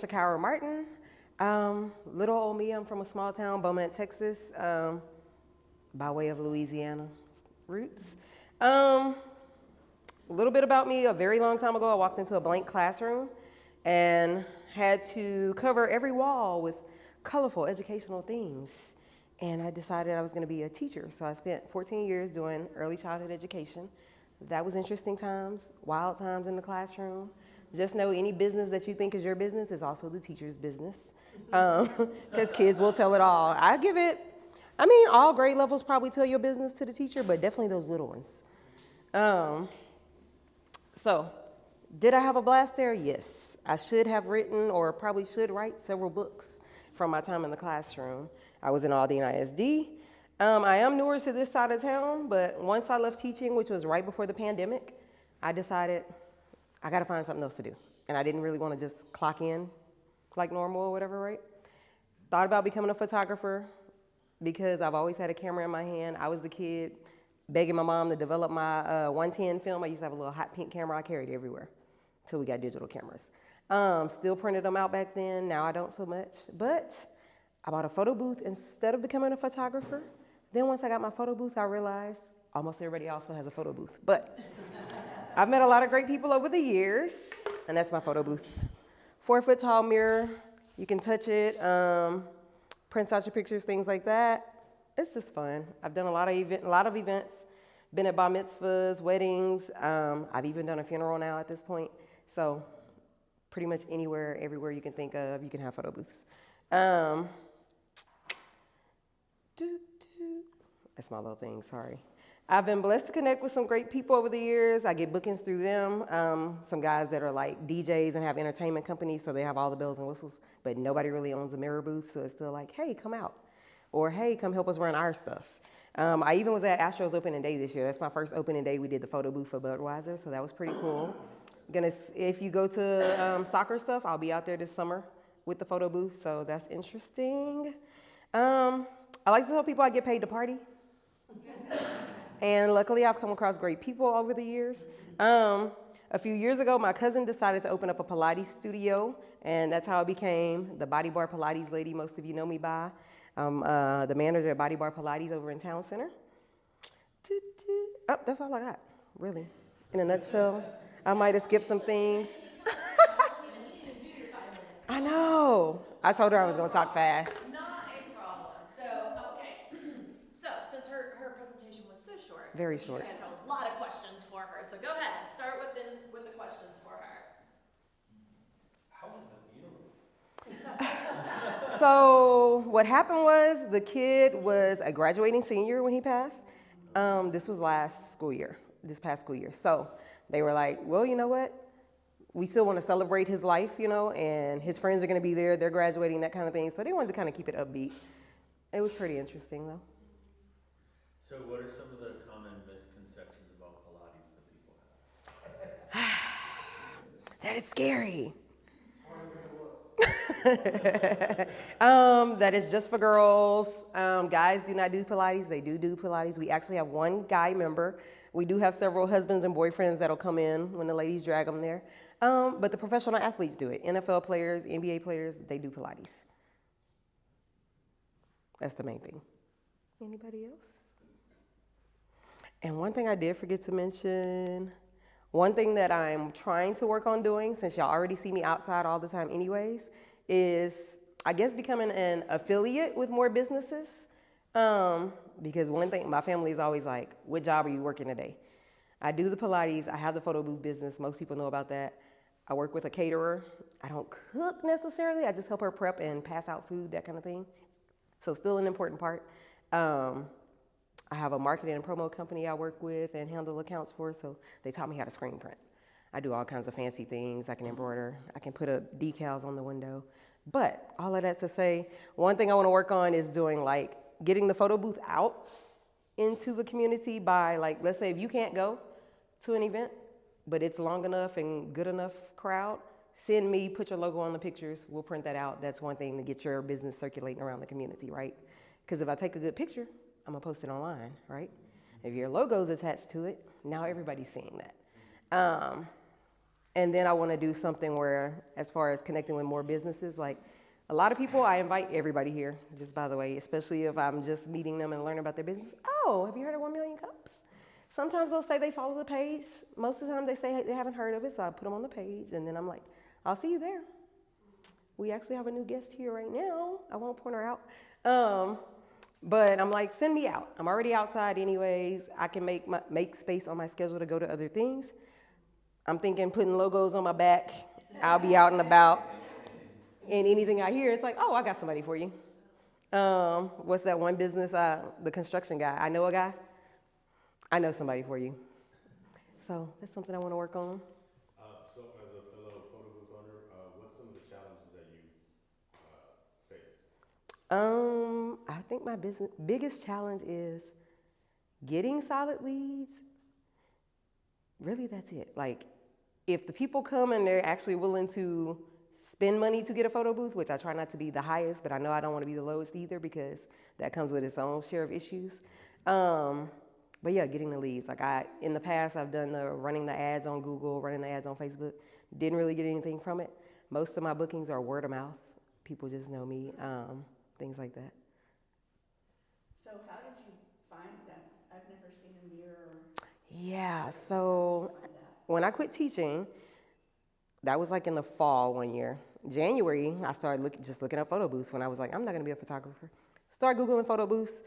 Shakira Martin. Little old me, I'm from a small town, Beaumont, Texas, by way of Louisiana roots. A little bit about me. A very long time ago, I walked into a blank classroom and had to cover every wall with colorful educational things. And I decided I was going to be a teacher. So I spent 14 years doing early childhood education. That was interesting times, wild times in the classroom. Just know any business that you think is your business is also the teacher's business. Because kids will tell it all. All grade levels probably tell your business to the teacher, but definitely those little ones. So, did I have a blast there? Yes. I should have written or probably should write several books from my time in the classroom. I was in Aldine ISD. I am newer to this side of town, but once I left teaching, which was right before the pandemic, I decided I got to find something else to do. And I didn't really want to just clock in like normal or whatever, right? Thought about becoming a photographer because I've always had a camera in my hand. I was the kid begging my mom to develop my 110 film. I used to have a little hot pink camera I carried everywhere until we got digital cameras. Still printed them out back then. Now I don't so much. But I bought a photo booth instead of becoming a photographer. Then once I got my photo booth, I realized almost everybody also has a photo booth. But I've met a lot of great people over the years, and that's my photo booth. 4-foot tall mirror, you can touch it, prints out your pictures, things like that. It's just fun. I've done a lot of events, been at bar mitzvahs, weddings. I've even done a funeral now at this point. So pretty much anywhere, everywhere you can think of, you can have photo booths. That's my little thing, sorry. I've been blessed to connect with some great people over the years. I get bookings through them. Some guys that are like DJs and have entertainment companies, so they have all the bells and whistles, but nobody really owns a mirror booth, so it's still like, hey, come out. Or hey, come help us run our stuff. I even was at Astro's opening day this year. That's my first opening day. We did the photo booth for Budweiser, so that was pretty cool. If you go to soccer stuff, I'll be out there this summer with the photo booth, so that's interesting. I like to tell people I get paid to party. And luckily, I've come across great people over the years. A few years ago, my cousin decided to open up a Pilates studio, and that's how I became the Body Bar Pilates lady most of you know me by. The manager at Body Bar Pilates over in Town Center. Oh, that's all I got, really. In a nutshell, I might have skipped some things. I know. I told her I was going to talk fast. Not a problem. So, okay. So, since her presentation was so short, Very short. you guys have a lot of questions for her. So go ahead, start with the questions for her. How was the funeral? So what happened was the kid was a graduating senior when he passed. This was this past school year. So they were like, well, you know what? We still want to celebrate his life, and his friends are going to be there. They're graduating, that kind of thing. So they wanted to kind of keep it upbeat. It was pretty interesting, though. So what are some of the common misconceptions about Pilates that people have? That is scary. That is just for girls. Guys do not do Pilates. They do Pilates. We actually have one guy member. We do have several husbands and boyfriends that'll come in when the ladies drag them there. But the professional athletes do it. NFL players, NBA players, they do Pilates. That's the main thing. Anybody else? And one thing I did forget to mention, one thing that I'm trying to work on doing, since y'all already see me outside all the time anyways, is I guess becoming an affiliate with more businesses. Because one thing, my family is always like, what job are you working today? I do the Pilates, I have the photo booth business, most people know about that. I work with a caterer. I don't cook necessarily, I just help her prep and pass out food, that kind of thing. So still an important part. I have a marketing and promo company I work with and handle accounts for, so they taught me how to screen print. I do all kinds of fancy things. I can embroider. I can put up decals on the window. But all of that to say, one thing I want to work on is doing getting the photo booth out into the community by let's say if you can't go to an event, but it's long enough and good enough crowd, send me, put your logo on the pictures. We'll print that out. That's one thing to get your business circulating around the community, right? Because if I take a good picture, I'm gonna post it online, right? If your logo's attached to it, now everybody's seeing that. And then I want to do something where, as far as connecting with more businesses, like a lot of people, I invite everybody here, just by the way, especially if I'm just meeting them and learning about their business. Oh, have you heard of 1 Million Cups? Sometimes they'll say they follow the page. Most of the time they say they haven't heard of it, so I put them on the page, and then I'm like, I'll see you there. We actually have a new guest here right now. I won't point her out. But I'm like, send me out. I'm already outside anyways. I can make space on my schedule to go to other things. I'm thinking putting logos on my back. I'll be out and about. And anything I hear, it's like, oh, I got somebody for you. What's that one business? The construction guy. I know a guy. I know somebody for you. So that's something I want to work on. So as a fellow photo booth owner, what's some of the challenges that you faced? I think my biggest challenge is getting solid leads. Really, that's it. Like, if the people come and they're actually willing to spend money to get a photo booth, which I try not to be the highest, but I know I don't want to be the lowest either because that comes with its own share of issues. But yeah, getting the leads. Like in the past, I've done running the ads on Google, running the ads on Facebook. Didn't really get anything from it. Most of my bookings are word of mouth. People just know me, things like that. So how did you find them? I've never seen a mirror. Yeah, How so did you find that? when I quit teaching, that was like in the fall one year. January, I started just looking up photo booths when I was like, I'm not gonna be a photographer. Start Googling photo booths.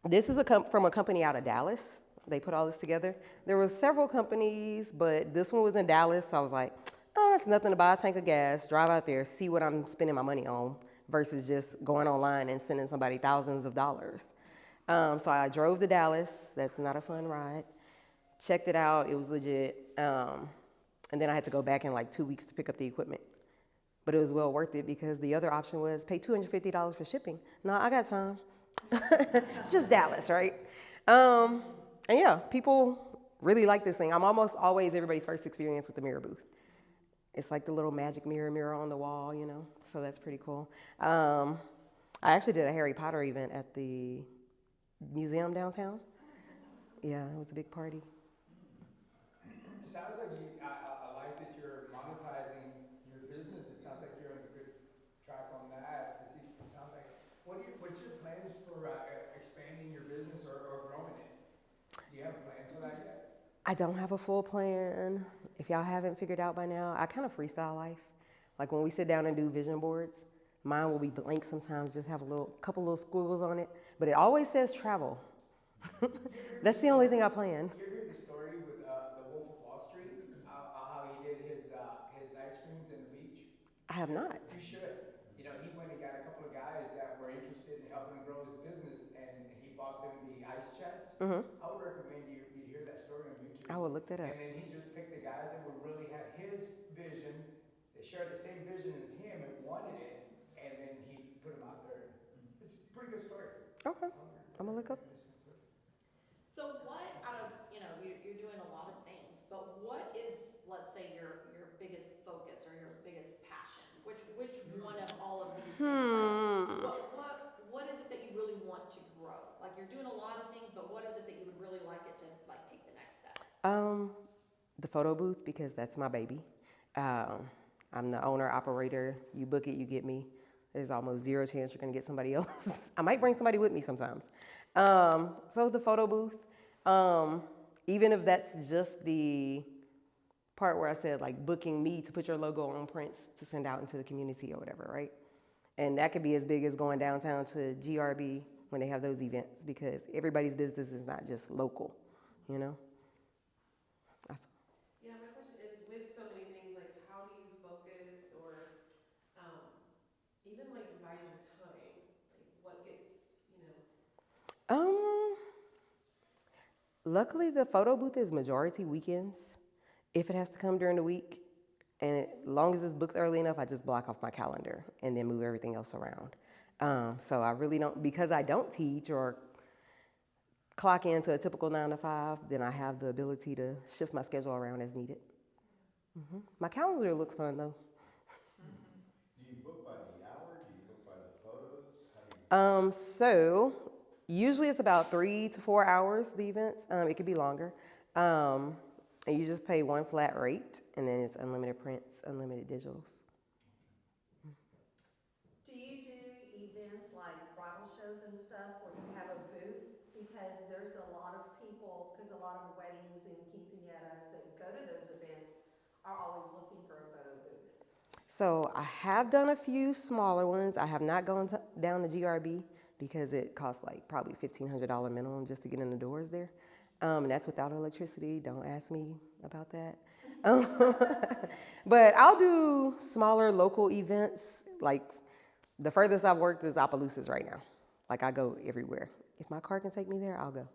This is from a company out of Dallas. They put all this together. There were several companies, but this one was in Dallas, so I was like, oh, it's nothing to buy a tank of gas, drive out there, see what I'm spending my money on, versus just going online and sending somebody thousands of dollars. So I drove to Dallas. That's not a fun ride. Checked it out. It was legit. And then I had to go back in like 2 weeks to pick up the equipment. But it was well worth it because the other option was pay $250 for shipping. No, I got time. It's just Dallas, right? And yeah, people really like this thing. I'm almost always everybody's first experience with the mirror booth. It's like the little magic mirror on the wall, you know? So that's pretty cool. I actually did a Harry Potter event at the museum downtown. Yeah, it was a big party. It sounds like I like that you're monetizing your business. It sounds like you're on a good track on that. It sounds like, what's your plans for expanding your business or growing it? Do you have a plan for that yet? I don't have a full plan. If y'all haven't figured out by now, I kind of freestyle life. Like when we sit down and do vision boards, mine will be blank sometimes, just have a couple little squiggles on it, but it always says travel. That's the only thing I plan. You ever hear the story with the Wolf of Wall Street? How he did his ice creams in the beach? I have not. You should. You know, he went and got a couple of guys that were interested in helping him grow his business, and he bought them the ice chest. I would recommend you hear that story on YouTube. I will look that up. And then he just picked the guys that would really had his vision. They shared the same vision as him and wanted it, and then he put them out there. It's a pretty good story. Okay, I'm gonna look up. So what out of, you're doing a lot of things, but what is, let's say, your biggest focus or your biggest passion? Which one of all of these things? Like, what is it that you really want to grow? Like you're doing a lot of things, but what is it that you would really like it to like take the next step? The photo booth, because that's my baby. I'm the owner, operator. You book it, you get me. There's almost zero chance you're gonna get somebody else. I might bring somebody with me sometimes. So the photo booth, even if that's just the part where I said like booking me to put your logo on prints to send out into the community or whatever, right? And that could be as big as going downtown to GRB when they have those events because everybody's business is not just local, you know? Yeah, my question is with so many things, like how do you focus or even like divide your time? Like what gets. Luckily the photo booth is majority weekends. If it has to come during the week, and as long as it's booked early enough, I just block off my calendar and then move everything else around. So I really don't, because I don't teach or clock into a typical 9 to 5, then I have the ability to shift my schedule around as needed. My calendar looks fun though. Do you book by the hour? Do you book by the photos? How do you? So usually it's about 3 to 4 hours, the events. It could be longer. And you just pay one flat rate, and then it's unlimited prints, unlimited digitals. Do you do events like bridal shows and stuff where you have a booth? Because there's a lot of people, because a lot of weddings and quinceañeras that go to those events are always looking for a photo booth. So I have done a few smaller ones. I have not gone down the GRB because it costs like probably $1,500 minimum just to get in the doors there. And that's without electricity. Don't ask me about that. But I'll do smaller local events. Like the furthest I've worked is Opelousas right now. Like I go everywhere. If my car can take me there, I'll go.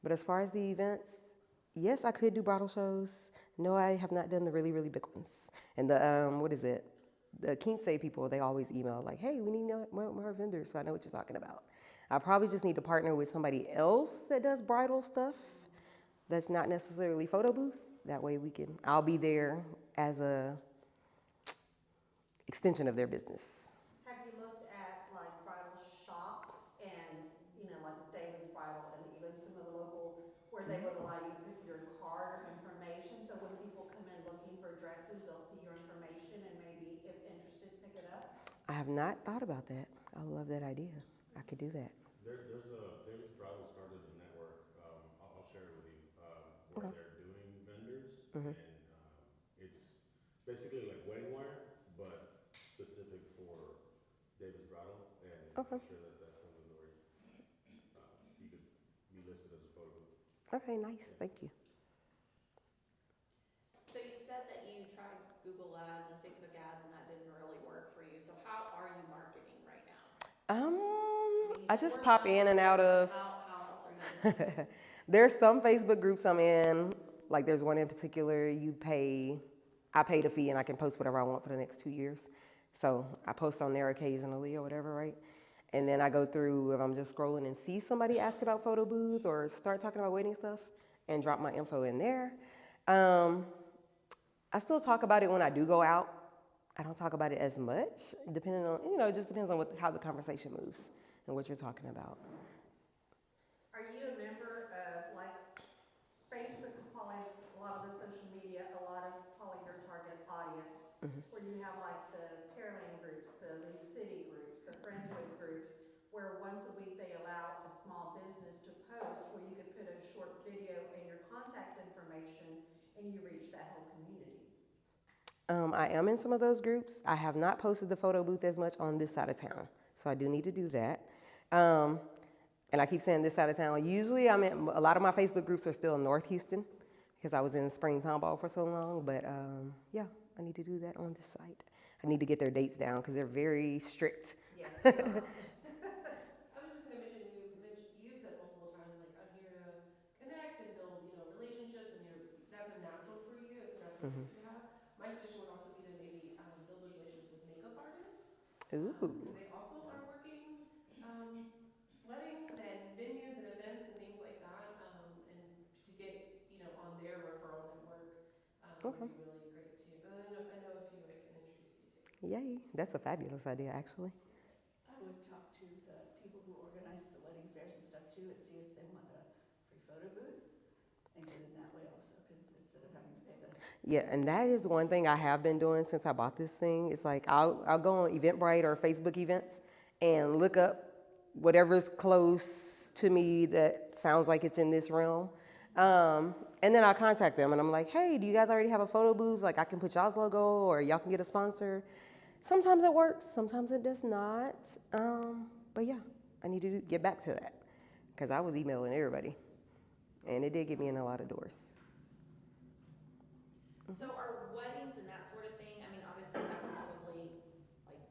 But as far as the events, yes, I could do bridal shows. No, I have not done the really, really big ones. And the, what is it? The Quince people, they always email like, hey, we need more vendors, so I know what you're talking about. I probably just need to partner with somebody else that does bridal stuff that's not necessarily photo booth. That way I'll be there as a extension of their business. Have you looked at like bridal shops and, like David's Bridal and even some of the local where they would allow you to put your card or information, so when people come in looking for dresses, they'll see your information and maybe if interested, pick it up? I have not thought about that. I love that idea. I could do that. David's Bridal started a network. I'll share it with you. Where Okay. they're doing vendors, and it's basically like wedding wear, but specific for David's Bridal. And Okay. I'm sure that that's something where you could be listed as a photo booth. Okay, nice. Thank you. So you said that you tried Google ads and Facebook ads and that didn't really work for you. So how are you marketing right now? You I said just word pop of in mouth, and out of. How else are you doing it? There's some Facebook groups I'm in. Like there's one in particular. I paid a fee and I can post whatever I want for the next 2 years. So I post on there occasionally or whatever, right? And then I go through if I'm just scrolling and see somebody ask about photo booth or start talking about wedding stuff and drop my info in there. I still talk about it when I do go out. I don't talk about it as much, depending on, it just depends on how the conversation moves and what you're talking about. Are you a member of, like, Facebook is probably a lot of the social media, a lot of probably your target audience, where you have like the Pearland groups, the League City groups, the Friendswood groups, where once a week they allow a small business to post where you could put a short video and your contact information and you reach that whole community. I am in some of those groups. I have not posted the photo booth as much on this side of town, so I do need to do that. And I keep saying this side of town. Usually, a lot of my Facebook groups are still in North Houston because I was in Spring Tomball for so long. But yeah, I need to do that on this site. I need to get their dates down because they're very strict. Yes. I was just gonna mention, you've said multiple times, like, I'm here to connect and build, relationships, and that's a natural for you, it's a natural trait you have. My suggestion would also be to maybe build those relationships with makeup artists. Ooh. Because they also are working weddings and venues and events and things like that, and to get, on their referral network Okay. would be really great too. But I know a few I can introduce you to. Yay, that's a fabulous idea, actually. I would talk to the people who organize the wedding fairs and stuff too and see if they want a free photo booth and get in that way also, because instead of having to pay the. Yeah, and that is one thing I have been doing since I bought this thing. It's like I'll go on Eventbrite or Facebook events and look up whatever's close to me that sounds like it's in this realm. And then I'll contact them and I'm like, hey, do you guys already have a photo booth? Like I can put y'all's logo or y'all can get a sponsor. Sometimes it works, sometimes it does not. But yeah, I need to get back to that because I was emailing everybody and it did get me in a lot of doors. So are weddings and that sort of thing, I mean, obviously that's probably like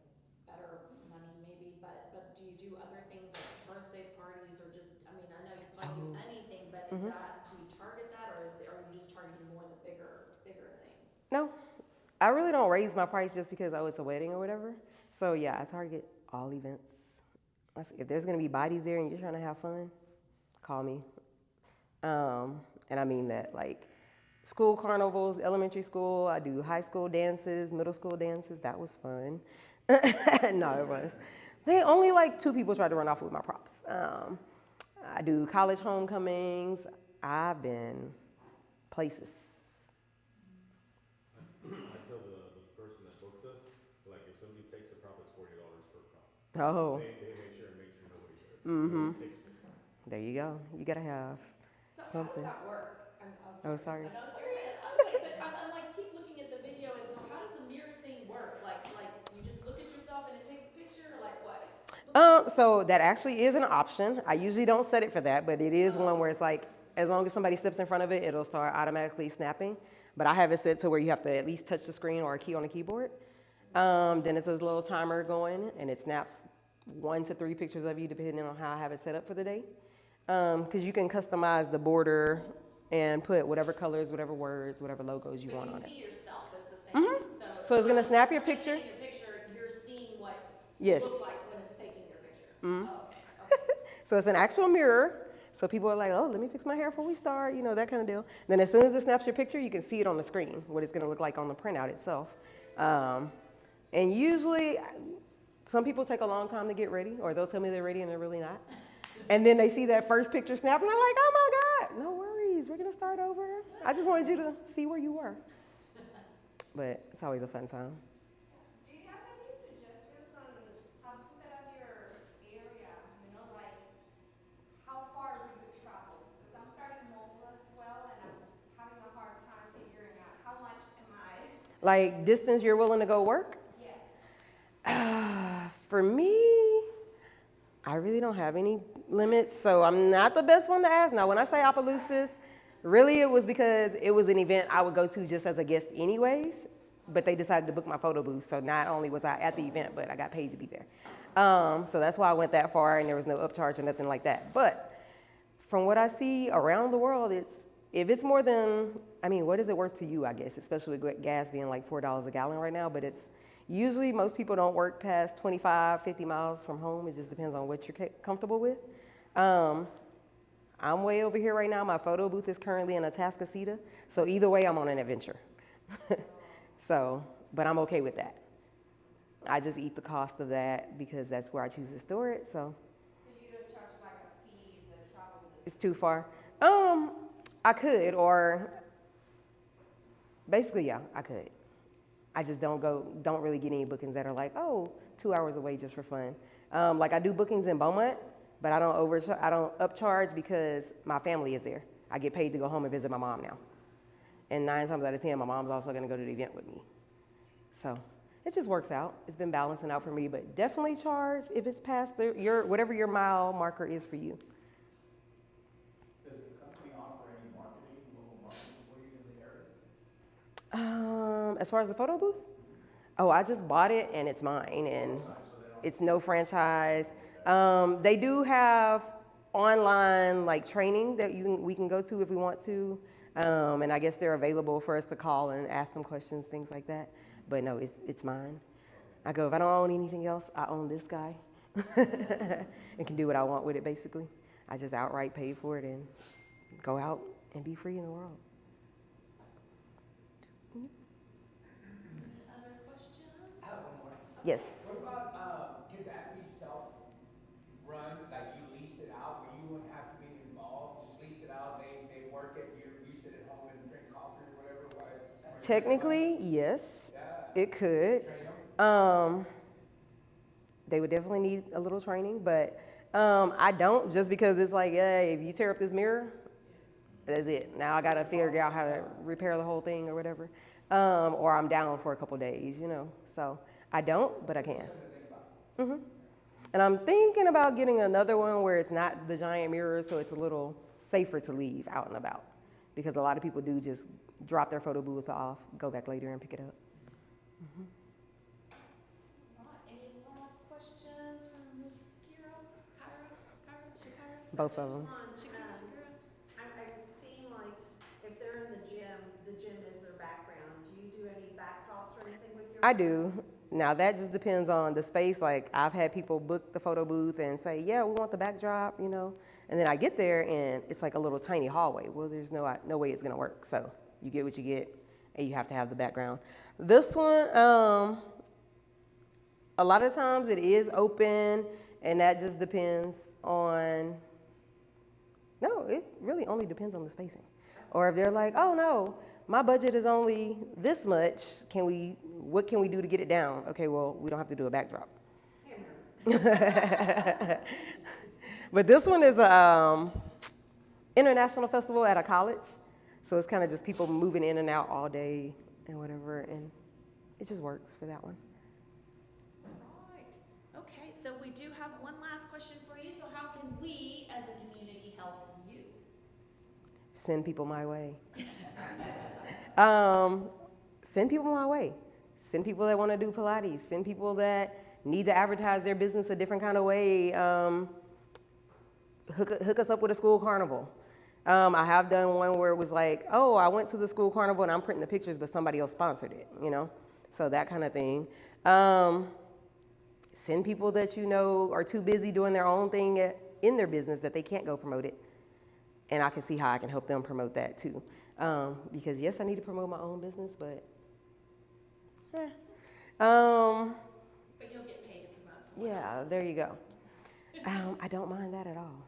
better money maybe, but do you do other things like birthday parties or just, I mean, I know you might do anything, but is that, do you target that or are you just targeting more the bigger things? No, I really don't raise my price just because, it's a wedding or whatever. So yeah, I target all events. If there's gonna be bodies there and you're trying to have fun, call me. And I mean that, like school carnivals, elementary school, I do high school dances, middle school dances, that was fun. No, it was. They only like 2 people tried to run off with my props. I do college homecomings. I've been places. I tell the person that books us, like if somebody takes a prop, it's $40 per prop. Oh, They make sure nobody nobody takes it. there you go. You gotta have So how does something. that work? Oh, Sorry. sorry. No, it's okay. I was like, but I'm like keep looking at the video, and so how does the mirror thing work? Like you just look at yourself and it takes the picture, or like what? So that actually is an option. I usually don't set it for that, but it is one where it's like, as long as somebody steps in front of it, it'll start automatically snapping. But I have it set to where you have to at least touch the screen or a key on the keyboard. Then it's a little timer going, and it snaps 1 to 3 pictures of you, depending on how I have it set up for the day. Because you can customize the border and put whatever colors, whatever words, whatever logos you But want you on it. see yourself as the thing. So it's gonna snap your somebody picture. taking your picture, you're seeing what Yes. it looks like when it's taking your picture. Oh, okay. So it's an actual mirror. So people are like, oh, let me fix my hair before we start, you know, that kind of deal. Then as soon as it snaps your picture, you can see it on the screen, what it's gonna look like on the printout itself. And usually, some people take a long time to get ready, or they'll tell me they're ready and they're really not. And then they see that first picture snap and they're like, oh my God, no worries, we're gonna start over. I just wanted you to see where you were. But it's always a fun time. Do you have any suggestions on how to set up your area? You know, like how far would you travel? Because I'm starting mobile as well, and I'm having a hard time figuring out how much am I. Like distance you're willing to go work? Yes. For me, I really don't have any limits, so I'm not the best one to ask. Now, when I say Opelousas, really it was because it was an event I would go to just as a guest anyways, but they decided to book my photo booth, so not only was I at the event, but I got paid to be there. So that's why I went that far, and there was no upcharge or nothing like that. But from what I see around the world, if it's more than, I mean, what is it worth to you, I guess, especially with gas being like $4 a gallon right now, but it's usually most people don't work past 25, 50 miles from home. It just depends on what you're comfortable with. I'm way over here right now. My photo booth is currently in Atascocita, so either way, I'm on an adventure. So, but I'm okay with that. I just eat the cost of that because that's where I choose to store it, so. So you don't charge like a fee if the travel distance? It's too far. I could, or basically, yeah, I could. I just don't really get any bookings that are like, oh, 2 hours away just for fun. Like I do bookings in Beaumont, but I don't upcharge because my family is there. I get paid to go home and visit my mom now. And 9 times out of 10, my mom's also gonna go to the event with me. So it just works out. It's been balancing out for me, but definitely charge if it's past whatever your mile marker is for you. Does the company offer any local marketing for you in the area? As far as the photo booth? Oh, I just bought it and it's mine, and it's no franchise. They do have online like training that we can go to if we want to, and I guess they're available for us to call and ask them questions, things like that. But no, it's mine. I go, if I don't own anything else, I own this guy, and can do what I want with it. Basically, I just outright pay for it and go out and be free in the world. Other questions? I have one more. Yes. What about, could that be self-run, like you lease it out where you wouldn't have to be involved, just lease it out, they work it, you sit at home and drink coffee or whatever, while it's. Technically, yes, Yeah. it could. Train 'em. They would definitely need a little training, but I don't, just because it's like, hey, if you tear up this mirror, that's it. Now I gotta figure out how to repair the whole thing or whatever. Or I'm down for a couple days, you know. So I don't, but I can. And I'm thinking about getting another one where it's not the giant mirror, so it's a little safer to leave out and about. Because a lot of people do just drop their photo booth off, go back later and pick it up. Any last questions from Ms. Shakira? Both of them. Shakira? I've seen like, if they're in the gym is their background. Do you do any backdrops or anything with your? I do. Now that just depends on the space. Like I've had people book the photo booth and say, yeah, we want the backdrop, you know. And then I get there and it's like a little tiny hallway. Well, there's no way it's gonna work. So you get what you get and you have to have the background. This one, a lot of times it is open and that just depends on, no, it really only depends on the spacing. Or if they're like, oh no, my budget is only this much, what can we do to get it down? Okay, well, we don't have to do a backdrop. Hammer. But this one is a international festival at a college. So it's kind of just people moving in and out all day and whatever. And it just works for that one. Right. Okay, so we do have one last question for you. So how can we as a community help you? Send people my way. Send people my way. Send people that want to do Pilates. Send people that need to advertise their business a different kind of way. Hook us up with a school carnival. I have done one where it was like, oh, I went to the school carnival and I'm printing the pictures, but somebody else sponsored it, you know? So that kind of thing. Send people that you know are too busy doing their own thing in their business that they can't go promote it. And I can see how I can help them promote that too. Because yes, I need to promote my own business, but But you'll get paid to promote someone yeah, else's. there you go. I don't mind that at all.